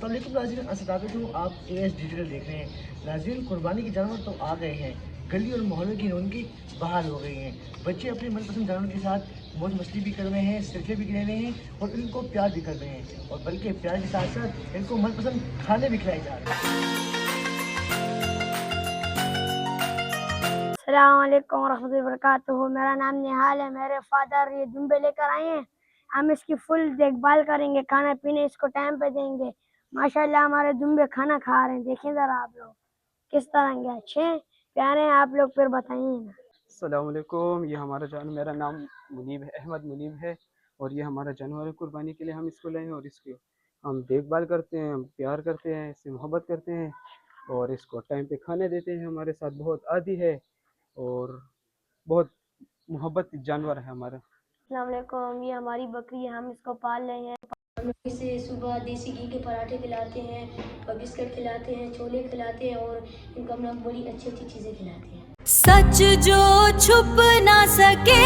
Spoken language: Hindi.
अस्सलाम वालेकुम नाज़रीन, अस्सलाम हूँ। आप AS डिजिटल देख रहे हैं। नाज़रीन, कुर्बानी के जानवर तो आ गए हैं, गली और मोहल्ले की रौनकी बहाल हो गई हैं। बच्चे अपने मनपसंद जानवर के साथ मौज मस्ती भी कर रहे हैं, सेल्फी भी ले रहे हैं और इनको प्यार भी कर रहे हैं, और बल्कि प्यार के साथ साथ इनको मनपसंद खाने भी खिलाए जा रहे हैं। अस्सलाम वालेकुम रहमतुल्लाहि व बरकातुहू। मेरा नाम निहाल है। मेरे फादर ये दुम्बे लेकर आए हैं। हम इसकी फुल देखभाल करेंगे, खाना पीने इसको टाइम पे देंगे। माशाल्लाह हमारे दुम्बे खाना खा रहे हैं। देखें ज़रा आप लोग किस तरह के अच्छे हैं, प्यारे हैं। आप लोग फिर बताइए ना। अस्सलाम वालेकुम। ये हमारा मेरा नाम मुनीब है, अहमद मुनीब है। और ये हमारा जानवर है, कुर्बानी के लिए हम इसको लाए हैं और इसकी हम देखभाल करते हैं, हम प्यार करते हैं, इससे मोहब्बत करते हैं और इसको टाइम पे खाने देते हैं। हमारे साथ बहुत आदी है और बहुत मोहब्बत जानवर है हमारा। अस्सलाम वालेकुम। ये हमारी बकरी है, हम इसको पाल रहे हैं। हम इसे सुबह देसी घी के पराठे खिलाते हैं और बिस्किट खिलाते हैं, छोले खिलाते हैं और इनको हम लोग बड़ी अच्छी अच्छी चीज़ें खिलाते हैं। सच जो छुप ना सके